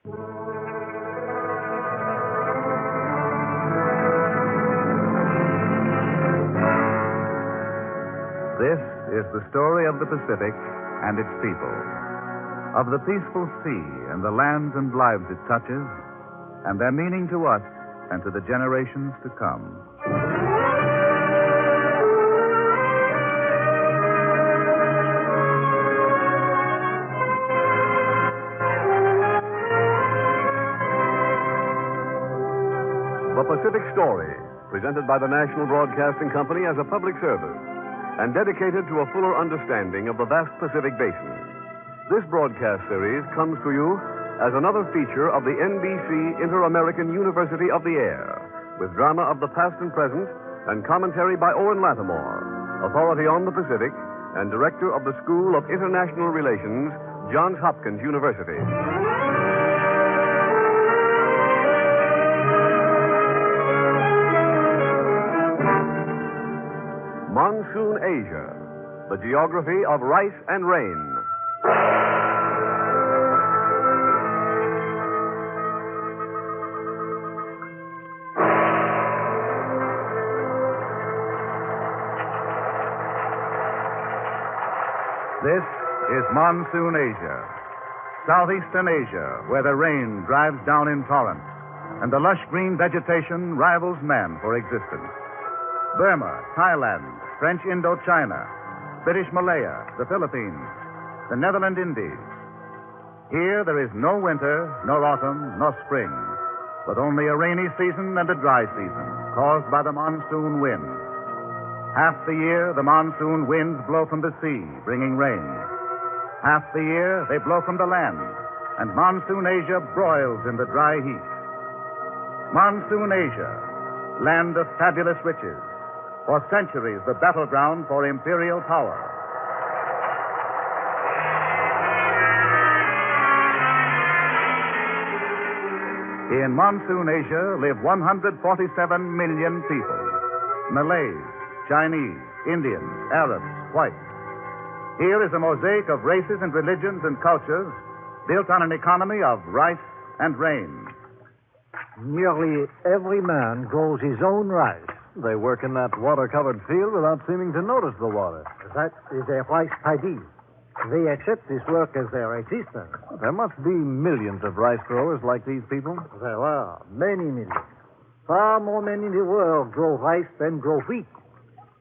This is the story of the Pacific and its people, of the peaceful sea and the lands and lives it touches, and their meaning to us and to the generations to come. The Pacific Story, presented by the National Broadcasting Company as a public service and dedicated to a fuller understanding of the vast Pacific Basin. This broadcast series comes to you as another feature of the NBC Inter-American University of the Air, with drama of the past and present and commentary by Owen Lattimore, authority on the Pacific and director of the School of International Relations, Johns Hopkins University. Monsoon, Asia, the geography of rice and rain. This is Monsoon, Asia, southeastern Asia, where the rain drives down in torrents and the lush green vegetation rivals man for existence. Burma, Thailand, French Indochina, British Malaya, the Philippines, the Netherland Indies. Here there is no winter, nor autumn, nor spring, but only a rainy season and a dry season caused by the monsoon wind. Half the year, the monsoon winds blow from the sea, bringing rain. Half the year, they blow from the land, and Monsoon Asia broils in the dry heat. Monsoon Asia, land of fabulous riches, for centuries the battleground for imperial power. In Monsoon Asia live 147 million people. Malays, Chinese, Indians, Arabs, whites. Here is a mosaic of races and religions and cultures built on an economy of rice and rain. Nearly every man grows his own rice. They work in that water-covered field without seeming to notice the water. That is their rice paddy. They accept this work as their existence. There must be millions of rice growers like these people. There are many millions. Far more men in the world grow rice than grow wheat.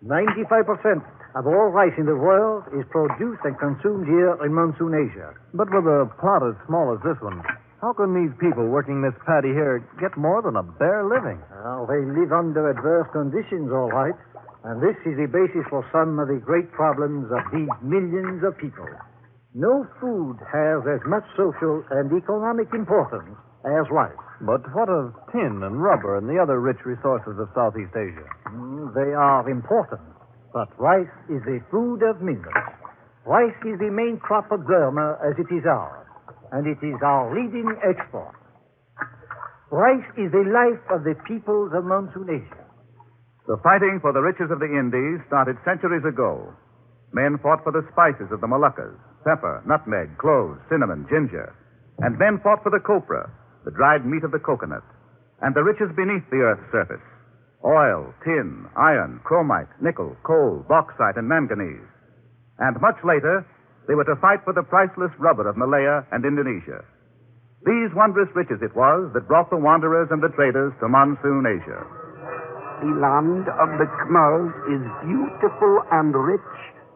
95% of all rice in the world is produced and consumed here in Monsoon Asia. But with a plot as small as this one, how can these people working this paddy here get more than a bare living? Well, they live under adverse conditions, all right. And this is the basis for some of the great problems of these millions of people. No food has as much social and economic importance as rice. But what of tin and rubber and the other rich resources of Southeast Asia? They are important, but rice is the food of millions. Rice is the main crop of Burma as it is ours, and it is our leading export. Rice is the life of the peoples of Monsoon Asia. The fighting for the riches of the Indies started centuries ago. Men fought for the spices of the Moluccas, pepper, nutmeg, cloves, cinnamon, ginger. And men fought for the copra, the dried meat of the coconut, and the riches beneath the earth's surface: oil, tin, iron, chromite, nickel, coal, bauxite, and manganese. And much later, they were to fight for the priceless rubber of Malaya and Indonesia. These wondrous riches it was that brought the wanderers and the traders to Monsoon Asia. The land of the Khmers is beautiful and rich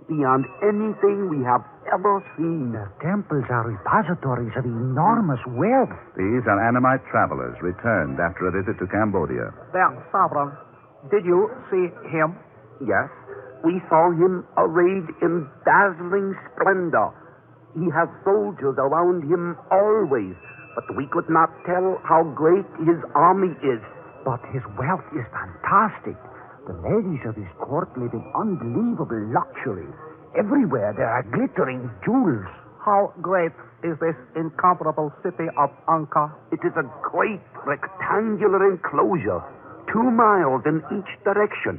beyond anything we have ever seen. The temples are repositories of enormous wealth. These are Annamite travelers returned after a visit to Cambodia. Their sovereign, did you see him? Yes, we saw him arrayed in dazzling splendor. He has soldiers around him always, but we could not tell how great his army is. But his wealth is fantastic. The ladies of his court live in unbelievable luxury. Everywhere there are glittering jewels. How great is this incomparable city of Angkor? It is a great rectangular enclosure, 2 miles in each direction,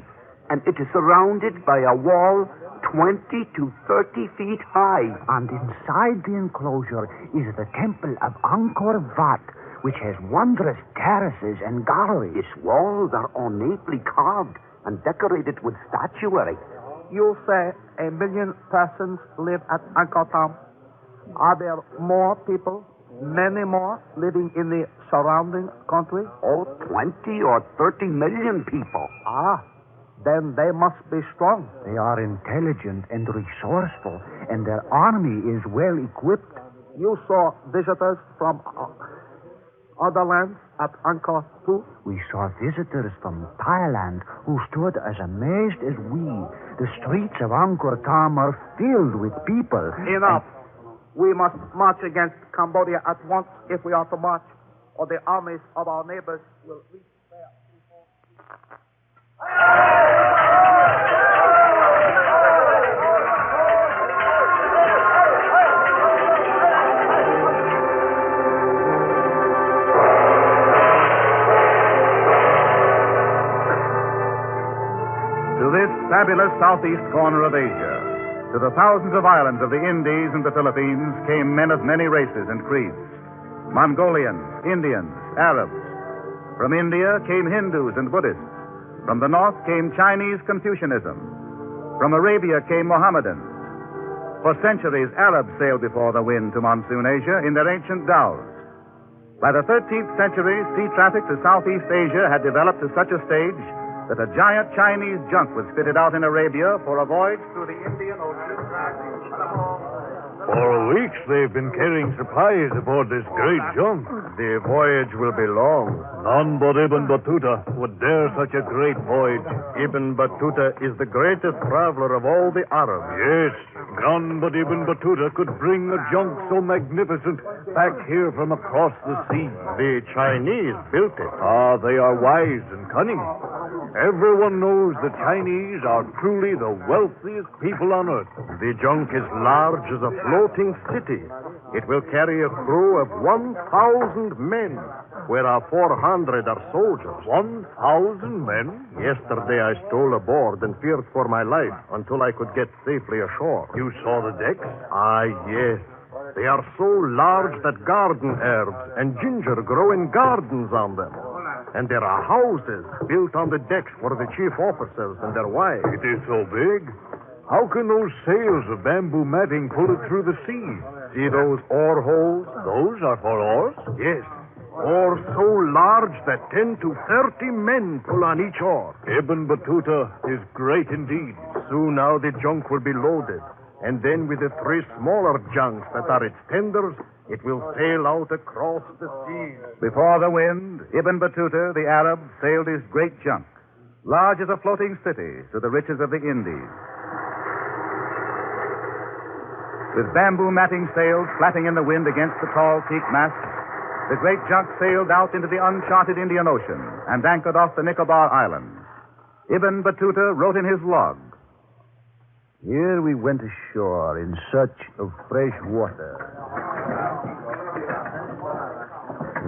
and it is surrounded by a wall 20 to 30 feet high. And inside the enclosure is the temple of Angkor Wat, which has wondrous terraces and galleries. Its walls are ornately carved and decorated with statuary. You say 1 million persons live at Angkor Thom. Are there more people, many more, living in the surrounding country? Oh, 20 or 30 million people. Ah, then they must be strong. They are intelligent and resourceful, and their army is well equipped. You saw visitors from other lands at Angkor too? We saw visitors from Thailand who stood as amazed as we. The streets of Angkor Thom are filled with people. Enough. We must march against Cambodia at once if we are to march, or the armies of our neighbors will reach there before. To this fabulous southeast corner of Asia, to the thousands of islands of the Indies and the Philippines, came men of many races and creeds. Mongolians, Indians, Arabs. From India came Hindus and Buddhists. From the north came Chinese Confucianism. From Arabia came Mohammedans. For centuries, Arabs sailed before the wind to Monsoon Asia in their ancient dhows. By the 13th century, sea traffic to Southeast Asia had developed to such a stage that a giant Chinese junk was fitted out in Arabia for a voyage through the Indian Ocean. For weeks they've been carrying supplies aboard this great junk. The voyage will be long. None but Ibn Battuta would dare such a great voyage. Ibn Battuta is the greatest traveler of all the Arabs. Yes, none but Ibn Battuta could bring a junk so magnificent back here from across the sea. The Chinese built it. Ah, they are wise and cunning. Everyone knows the Chinese are truly the wealthiest people on earth. The junk is large as a floating city. It will carry a crew of 1,000 men, whereas 400 are soldiers. 1,000 men? Yesterday I stole aboard and feared for my life until I could get safely ashore. You saw the decks? Ah, yes. They are so large that garden herbs and ginger grow in gardens on them. And there are houses built on the decks for the chief officers and their wives. It is so big? How can those sails of bamboo matting pull it through the sea? See those oar holes? Those are for oars? Yes. Oars so large that 10 to 30 men pull on each oar. Ibn Battuta is great indeed. Soon now the junk will be loaded. And then with the 3 smaller junks that are its tenders, it will sail out across the seas. Before the wind, Ibn Battuta, the Arab, sailed his great junk, large as a floating city, to the riches of the Indies. With bamboo matting sails flapping in the wind against the tall teak masts, the great junk sailed out into the uncharted Indian Ocean and anchored off the Nicobar Islands. Ibn Battuta wrote in his log, "Here we went ashore in search of fresh water.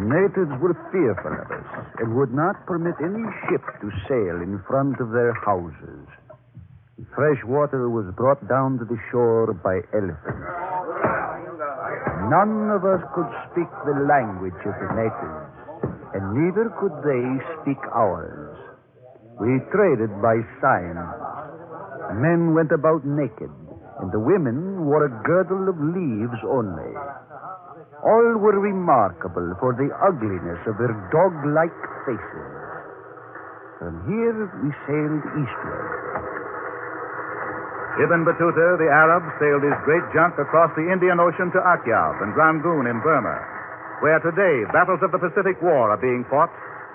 The natives were fearful of us and would not permit any ship to sail in front of their houses. Fresh water was brought down to the shore by elephants. None of us could speak the language of the natives, and neither could they speak ours. We traded by signs. Men went about naked, and the women wore a girdle of leaves only. All were remarkable for the ugliness of their dog-like faces. From here we sailed eastward." Ibn Battuta, the Arab, sailed his great junk across the Indian Ocean to Akyab and Rangoon in Burma, where today battles of the Pacific War are being fought,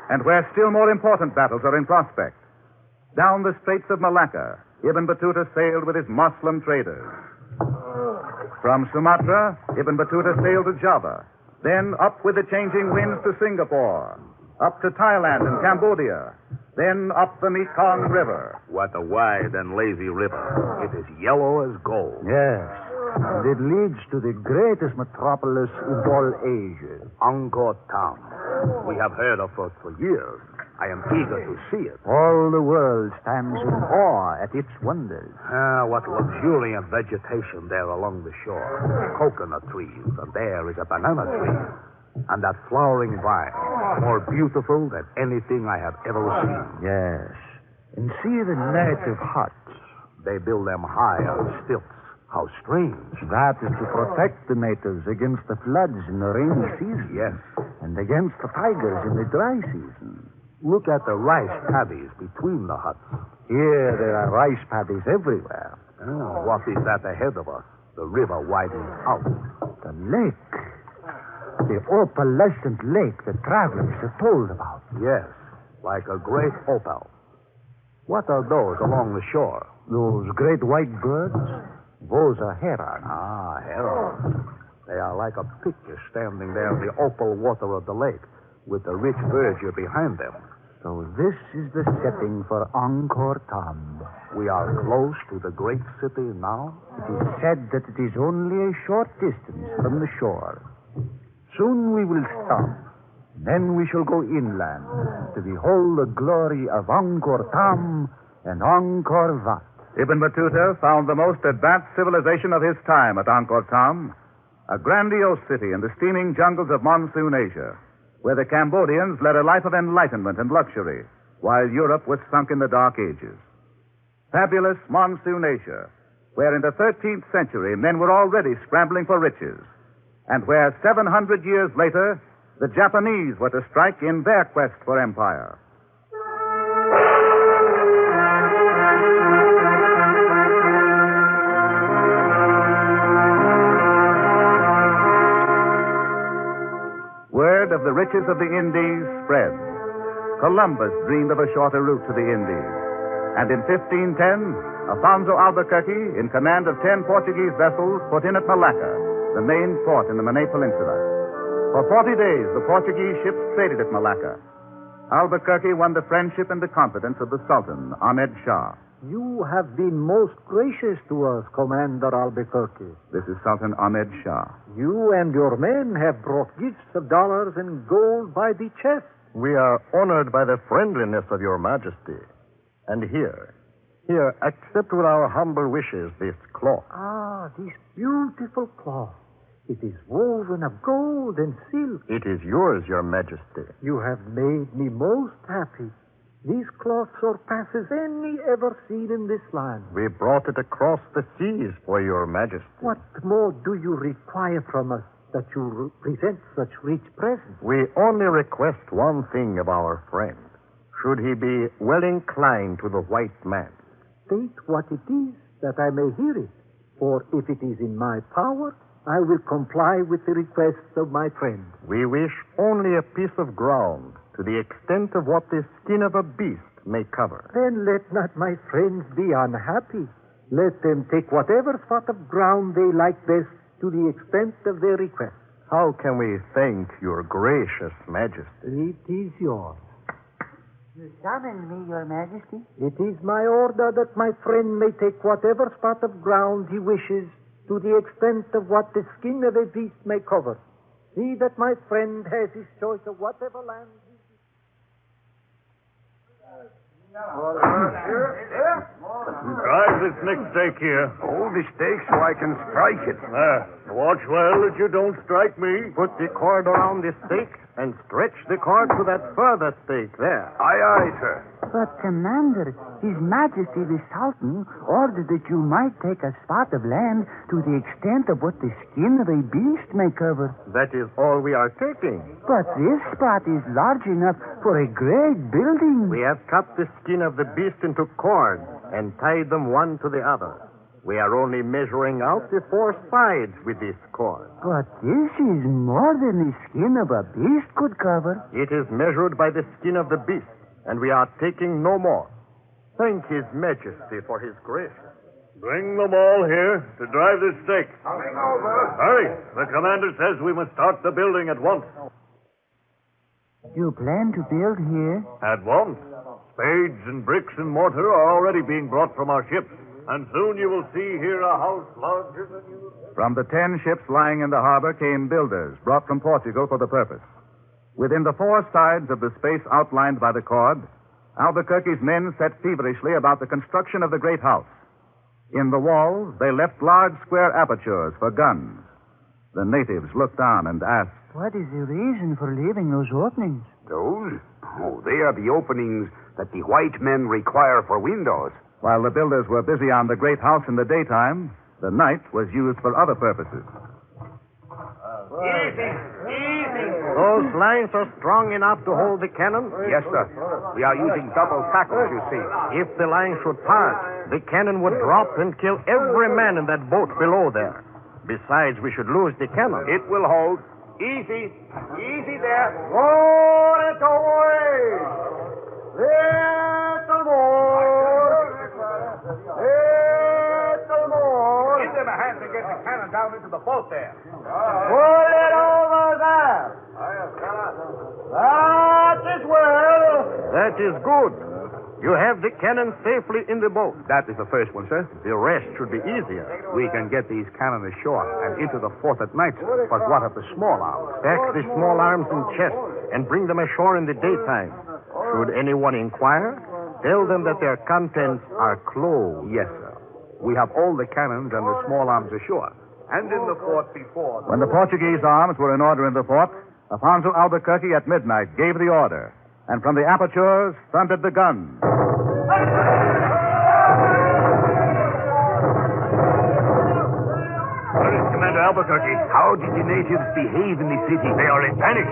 and where still more important battles are in prospect. Down the Straits of Malacca, Ibn Battuta sailed with his Moslem traders. From Sumatra, Ibn Battuta sailed to Java, then up with the changing winds to Singapore, up to Thailand and Cambodia, then up the Mekong River. What a wide and lazy river. It is yellow as gold. Yes, and it leads to the greatest metropolis in all Asia. Angkor Thom. We have heard of it for years. I am eager to see it. All the world stands in awe at its wonders. What luxuriant vegetation there along the shore. Coconut trees, and there is a banana tree. And that flowering vine, more beautiful than anything I have ever seen. Yes. And see the native huts. They build them high on stilts. How strange. That is to protect the natives against the floods in the rainy season. Yes. And against the tigers in the dry season. Look at the rice paddies between the huts. Here there are rice paddies everywhere. What is that ahead of us? The river widens out. The lake. The opalescent lake the travelers have told about. Yes, like a great opal. What are those along the shore? Those great white birds? Those are herons. Herons. They are like a picture standing there in the opal water of the lake, with the rich verdure behind them. So this is the setting for Angkor Thom. We are close to the great city now. It is said that it is only a short distance from the shore. Soon we will stop. Then we shall go inland to behold the glory of Angkor Thom and Angkor Wat. Ibn Battuta found the most advanced civilization of his time at Angkor Thom, a grandiose city in the steaming jungles of Monsoon Asia, where the Cambodians led a life of enlightenment and luxury, while Europe was sunk in the Dark Ages. Fabulous Monsoon Asia, where in the 13th century men were already scrambling for riches, and where 700 years later the Japanese were to strike in their quest for empire. Word of the riches of the Indies spread. Columbus dreamed of a shorter route to the Indies. And in 1510, Alfonso Albuquerque, in command of 10 Portuguese vessels, put in at Malacca, the main port in the Malay Peninsula. For 40 days, the Portuguese ships traded at Malacca. Albuquerque won the friendship and the confidence of the Sultan, Ahmed Shah. You have been most gracious to us, Commander Albuquerque. This is Sultan Ahmed Shah. You and your men have brought gifts of dollars and gold by the chest. We are honored by the friendliness of your majesty. And here, accept with our humble wishes this cloth. This beautiful cloth. It is woven of gold and silk. It is yours, your majesty. You have made me most happy. This cloth surpasses any ever seen in this land. We brought it across the seas for your majesty. What more do you require from us that you present such rich presents? We only request one thing of our friend. Should he be well inclined to the white man? State what it is, that I may hear it. For if it is in my power, I will comply with the requests of my friend. We wish only a piece of ground, to the extent of what the skin of a beast may cover. Then let not my friends be unhappy. Let them take whatever spot of ground they like best to the extent of their request. How can we thank your gracious majesty? It is yours. You summon me, your majesty? It is my order that my friend may take whatever spot of ground he wishes to the extent of what the skin of a beast may cover. See that my friend has his choice of whatever land he Drive this next stake here. Hold the stake so I can strike it. Watch well that you don't strike me. Put the cord around the stake and stretch the cord to that further stake there. Aye, aye, sir. But, Commander, His Majesty the Sultan ordered that you might take a spot of land to the extent of what the skin of a beast may cover. That is all we are taking. But this spot is large enough for a great building. We have cut the skin of the beast into cords and tied them one to the other. We are only measuring out the 4 sides with this cord. But this is more than the skin of a beast could cover. It is measured by the skin of the beast, and we are taking no more. Thank His Majesty for his grace. Bring them all here to drive this stake. Coming over. Hurry. The commander says we must start the building at once. You plan to build here? At once. Spades and bricks and mortar are already being brought from our ships. And soon you will see here a house larger than you... From the 10 ships lying in the harbor came builders brought from Portugal for the purpose. Within the four sides of the space outlined by the cord, Albuquerque's men set feverishly about the construction of the great house. In the walls, they left large square apertures for guns. The natives looked on and asked, What is the reason for leaving those openings? Those? Oh, they are the openings that the white men require for windows. While the builders were busy on the great house in the daytime, the night was used for other purposes. Easy. Those lines are strong enough to hold the cannon? Yes, sir. We are using double tackles, you see. If the line should part, the cannon would drop and kill every man in that boat below there. Besides, we should lose the cannon. It will hold. Easy. Easy there. Roll it away. Little more. Little more. Give them a hand to get the cannon down into the boat there. Put it over there. That is well. That is good. You have the cannon safely in the boat. That is the first one, sir. The rest should be easier. We can get these cannon ashore and into the fort at night, sir. But what of the small arms? Pack the small arms in chests and bring them ashore in the daytime. Should anyone inquire, tell them that their contents are closed. Yes, sir. We have all the cannons and the small arms ashore. And in the fort before. When the Portuguese arms were in order in the fort, Alfonso Albuquerque at midnight gave the order, and from the apertures thundered the guns. Where is Commander Albuquerque? How did the natives behave in the city? They are in panic.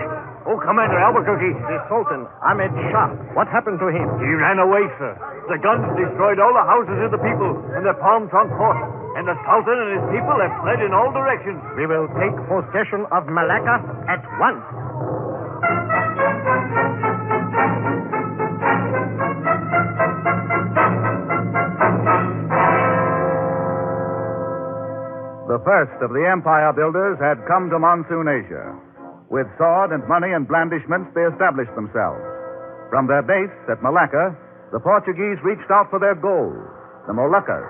Oh, Commander Albuquerque. The Sultan, Ahmed Shah, what happened to him? He ran away, sir. The guns destroyed all the houses of the people and their palm trunk fort. And the Sultan and his people have fled in all directions. We will take possession of Malacca at once. The first of the empire builders had come to Monsoon, Asia. With sword and money and blandishments, they established themselves. From their base at Malacca, the Portuguese reached out for their gold, the Moluccas.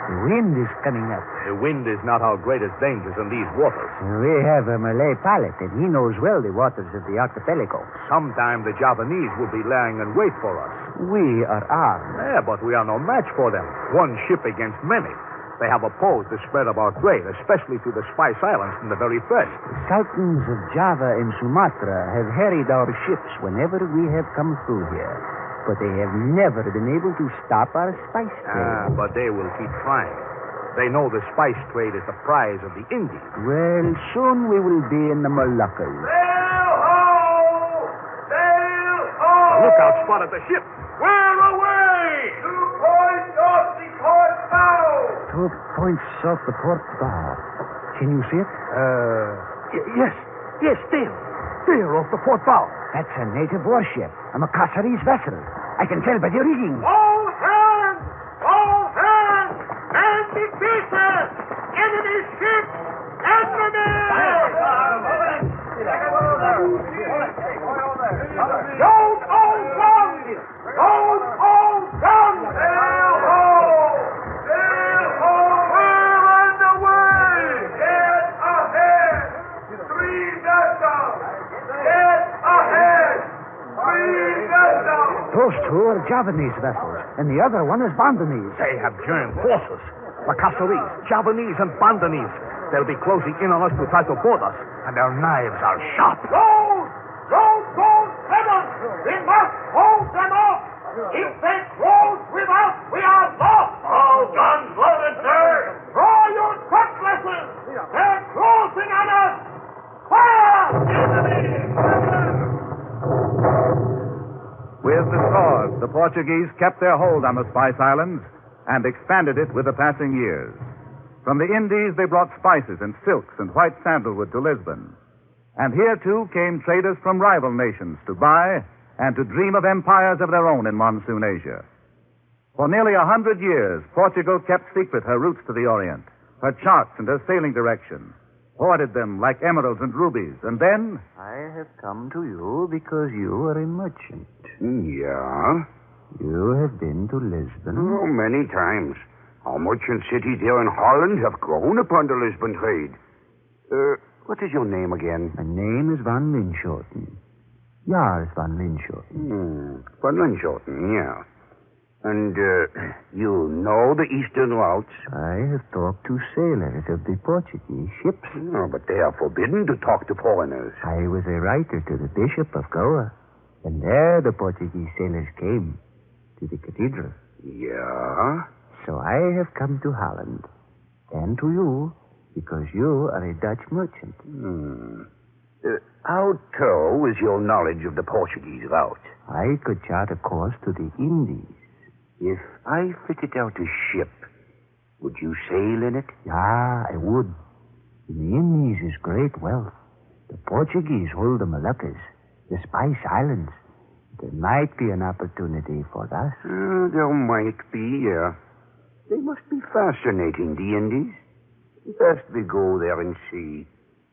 The wind is coming up. The wind is not our greatest dangers in these waters. We have a Malay pilot, and he knows well the waters of the archipelago. Sometime the Javanese will be lying in wait for us. We are armed. Yeah, but we are no match for them. One ship against many. They have opposed the spread of our trade, especially to the Spice Islands from the very first. The Sultans of Java and Sumatra have harried our ships whenever we have come through here. But they have never been able to stop our spice trade. But they will keep trying. They know the spice trade is the prize of the Indies. Well, soon we will be in the Moluccas. Sail ho! Sail ho! The lookout spotted the ship. We're away! 2 points off the port bow! 2 points off the port bow. Can you see it? Yes, there off the port bow. That's a native warship, a Macassarese vessel. I can tell by the rigging. All hands! All hands! Man the pieces! Enemy ship! Enemy! Don't all guns! Don't all guns! Sail ho! Sail ho! We're on the way! Get ahead! 3 vessels! Get ahead! 3 vessels! Those two are Javanese vessels, and the other one is Bandanese. They have joined forces. Macassarese, Javanese, and Bandanese. They'll be closing in on us to try to board us, and their knives are sharp. Those! Let us! We must hold them off! If they close with us, we are lost! All guns loaded, sir! Draw your cutlasses! They're closing on us! Fire! With the sword, the Portuguese kept their hold on the Spice Islands and expanded it with the passing years. From the Indies, they brought spices and silks and white sandalwood to Lisbon. And here, too, came traders from rival nations to buy and to dream of empires of their own in Monsoon, Asia. For nearly 100 years, Portugal kept secret her routes to the Orient, her charts and her sailing direction, hoarded them like emeralds and rubies, and then... I have come to you because you are a merchant. Yeah? You have been to Lisbon? Oh, many times. Our merchant cities here in Holland have grown upon the Lisbon trade. What is your name again? My name is Van Linschoten. Jars Van Linschoten. Van Linschoten, yeah. And you know the eastern routes? I have talked to sailors of the Portuguese ships. No, but they are forbidden to talk to foreigners. I was a writer to the Bishop of Goa, and there the Portuguese sailors came to the cathedral. Yeah? So I have come to Holland, and to you, because you are a Dutch merchant. How thorough is your knowledge of the Portuguese route? I could chart a course to the Indies. If I fitted out a ship, would you sail in it? Yeah, I would. In the Indies is great wealth. The Portuguese hold the Moluccas, the Spice Islands. There might be an opportunity for us. There might be, yeah. They must be fascinating, the Indies. Best we go there and see.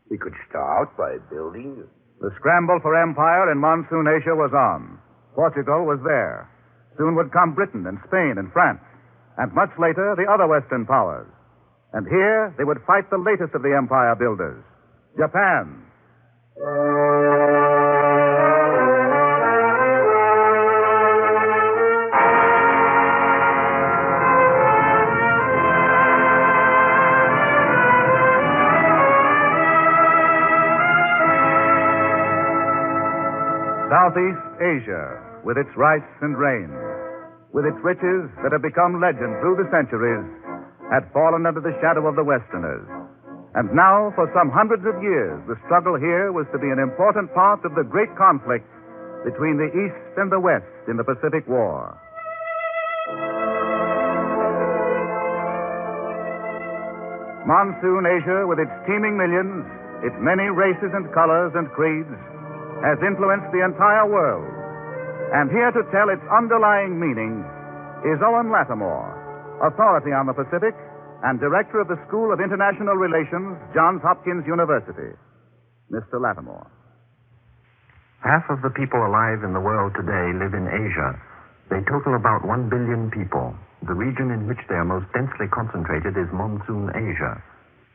We could start by building. The scramble for empire in Monsoon Asia was on. Portugal was there. Soon would come Britain and Spain and France, and much later the other Western powers. And here they would fight the latest of the empire builders, Japan. Southeast Asia, with its rice and rain, with its riches that have become legend through the centuries, had fallen under the shadow of the Westerners. And now, for some hundreds of years, the struggle here was to be an important part of the great conflict between the East and the West in the Pacific War. Monsoon Asia, with its teeming millions, its many races and colors and creeds, has influenced the entire world. And here to tell its underlying meaning is Owen Lattimore, authority on the Pacific and director of the School of International Relations, Johns Hopkins University. Mr. Lattimore. Half of the people alive in the world today live in Asia. They total about 1 billion people. The region in which they are most densely concentrated is Monsoon Asia.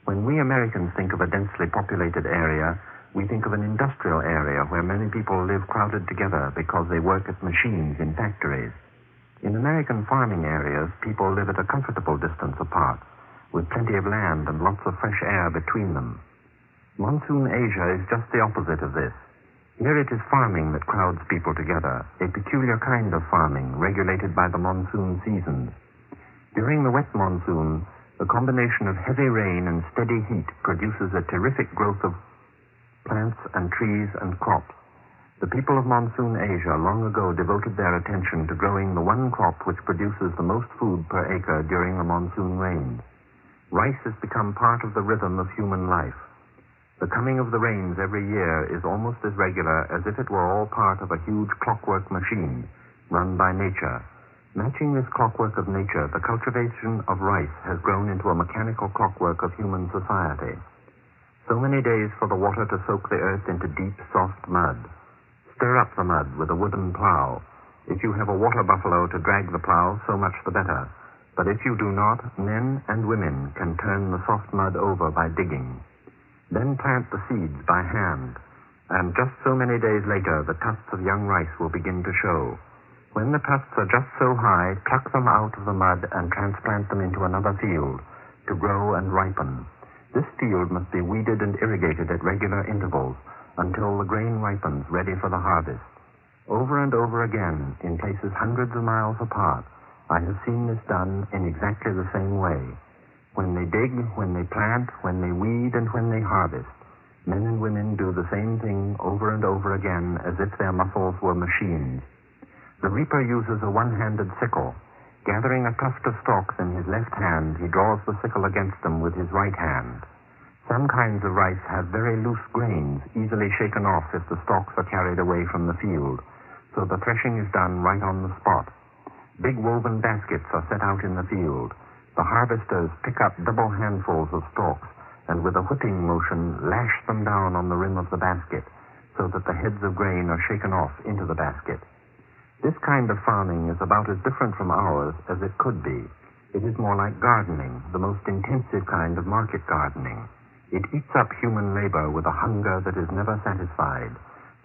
When we Americans think of a densely populated area, we think of an industrial area where many people live crowded together because they work at machines in factories. In American farming areas, people live at a comfortable distance apart, with plenty of land and lots of fresh air between them. Monsoon Asia is just the opposite of this. Here it is farming that crowds people together, a peculiar kind of farming regulated by the monsoon seasons. During the wet monsoon, the combination of heavy rain and steady heat produces a terrific growth of plants and trees and crops. The people of Monsoon Asia long ago devoted their attention to growing the one crop which produces the most food per acre during the monsoon rains. Rice has become part of the rhythm of human life. The coming of the rains every year is almost as regular as if it were all part of a huge clockwork machine run by nature. Matching this clockwork of nature, the cultivation of rice has grown into a mechanical clockwork of human society. So many days for the water to soak the earth into deep, soft mud. Stir up the mud with a wooden plow. If you have a water buffalo to drag the plow, so much the better. But if you do not, men and women can turn the soft mud over by digging. Then plant the seeds by hand. And just so many days later, the tufts of young rice will begin to show. When the tufts are just so high, pluck them out of the mud and transplant them into another field to grow and ripen. This field must be weeded and irrigated at regular intervals until the grain ripens ready for the harvest. Over and over again, in places hundreds of miles apart, I have seen this done in exactly the same way. When they dig, when they plant, when they weed, and when they harvest, men and women do the same thing over and over again as if their muscles were machines. The reaper uses a one-handed sickle. Gathering a tuft of stalks in his left hand, he draws the sickle against them with his right hand. Some kinds of rice have very loose grains, easily shaken off if the stalks are carried away from the field, so the threshing is done right on the spot. Big woven baskets are set out in the field. The harvesters pick up double handfuls of stalks and with a whipping motion lash them down on the rim of the basket so that the heads of grain are shaken off into the basket. This kind of farming is about as different from ours as it could be. It is more like gardening, the most intensive kind of market gardening. It eats up human labor with a hunger that is never satisfied,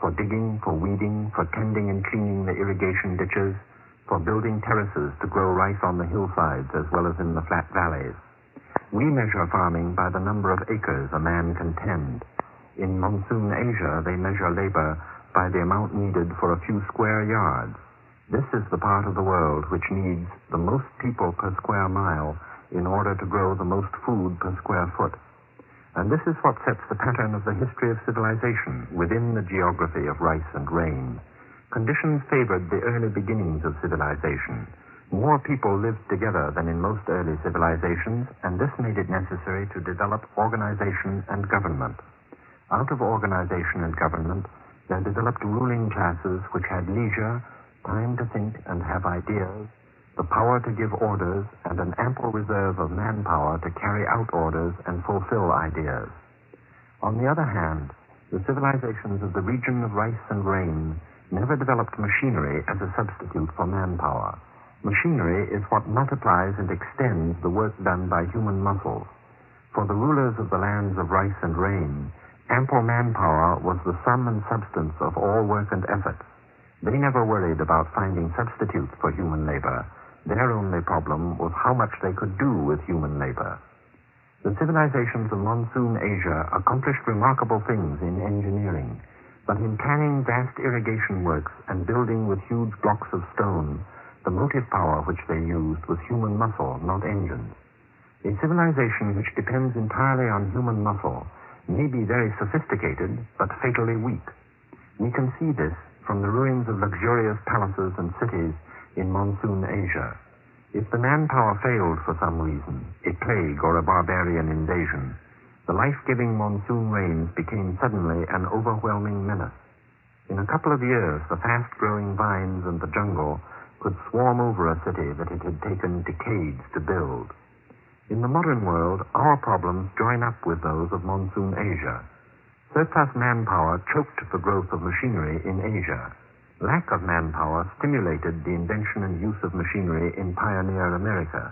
for digging, for weeding, for tending and cleaning the irrigation ditches, for building terraces to grow rice on the hillsides as well as in the flat valleys. We measure farming by the number of acres a man can tend. In Monsoon Asia, they measure labor by the amount needed for a few square yards. This is the part of the world which needs the most people per square mile in order to grow the most food per square foot. And this is what sets the pattern of the history of civilization within the geography of rice and rain. Conditions favored the early beginnings of civilization. More people lived together than in most early civilizations, and this made it necessary to develop organization and government. Out of organization and government, there developed ruling classes which had leisure, time to think and have ideas, the power to give orders, and an ample reserve of manpower to carry out orders and fulfill ideas. On the other hand, the civilizations of the region of rice and rain never developed machinery as a substitute for manpower. Machinery is what multiplies and extends the work done by human muscles. For the rulers of the lands of rice and rain, ample manpower was the sum and substance of all work and effort. They never worried about finding substitutes for human labor. Their only problem was how much they could do with human labor. The civilizations of Monsoon Asia accomplished remarkable things in engineering, but in planning vast irrigation works and building with huge blocks of stone, the motive power which they used was human muscle, not engines. A civilization which depends entirely on human muscle may be very sophisticated, but fatally weak. We can see this from the ruins of luxurious palaces and cities in Monsoon Asia. If the manpower failed for some reason, a plague or a barbarian invasion, the life-giving monsoon rains became suddenly an overwhelming menace. In a couple of years, the fast-growing vines and the jungle could swarm over a city that it had taken decades to build. In the modern world, our problems join up with those of Monsoon Asia. Surplus manpower choked the growth of machinery in Asia. Lack of manpower stimulated the invention and use of machinery in pioneer America.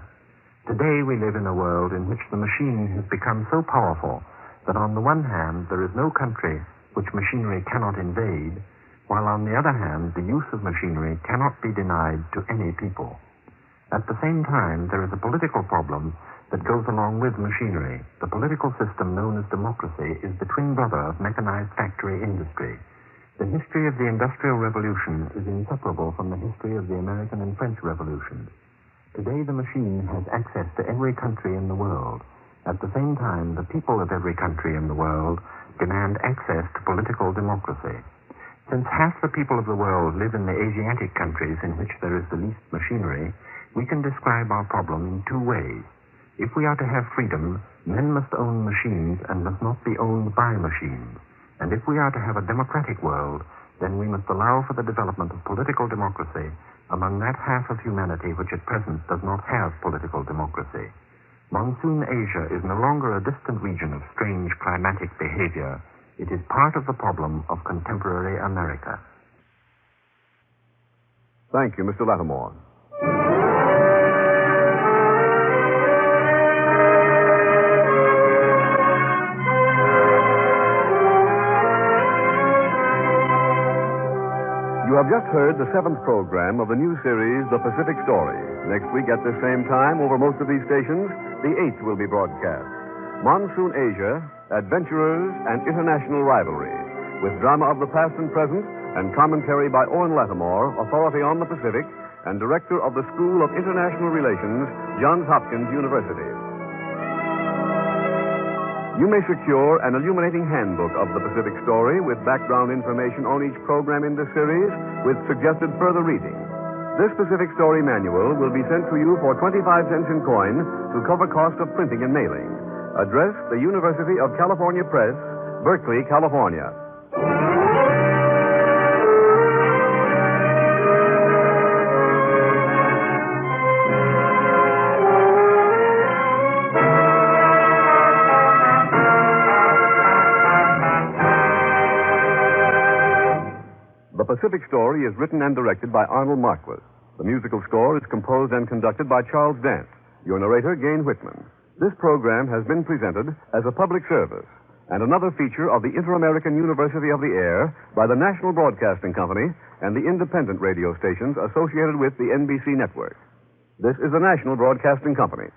Today we live in a world in which the machine has become so powerful that on the one hand there is no country which machinery cannot invade, while on the other hand the use of machinery cannot be denied to any people. At the same time, there is a political problem that goes along with machinery. The political system known as democracy is the twin brother of mechanized factory industry. The history of the Industrial Revolution is inseparable from the history of the American and French Revolutions. Today the machine has access to every country in the world. At the same time, the people of every country in the world demand access to political democracy. Since half the people of the world live in the Asiatic countries in which there is the least machinery, we can describe our problem in two ways. If we are to have freedom, men must own machines and must not be owned by machines. And if we are to have a democratic world, then we must allow for the development of political democracy among that half of humanity which at present does not have political democracy. Monsoon Asia is no longer a distant region of strange climatic behavior. It is part of the problem of contemporary America. Thank you, Mr. Lattimore. You have just heard the 7th program of the new series, The Pacific Story. Next week at the same time, over most of these stations, the 8th will be broadcast. Monsoon Asia, Adventurers and International Rivalry, with drama of the past and present and commentary by Owen Lattimore, authority on the Pacific and director of the School of International Relations, Johns Hopkins University. You may secure an illuminating handbook of the Pacific Story with background information on each program in this series with suggested further reading. This Pacific Story manual will be sent to you for 25 cents in coin to cover cost of printing and mailing. Address, the University of California Press, Berkeley, California. The Pacific Story is written and directed by Arnold Marquis. The musical score is composed and conducted by Charles Dance. Your narrator, Gayne Whitman. This program has been presented as a public service and another feature of the Inter-American University of the Air by the National Broadcasting Company and the independent radio stations associated with the NBC network. This is the National Broadcasting Company.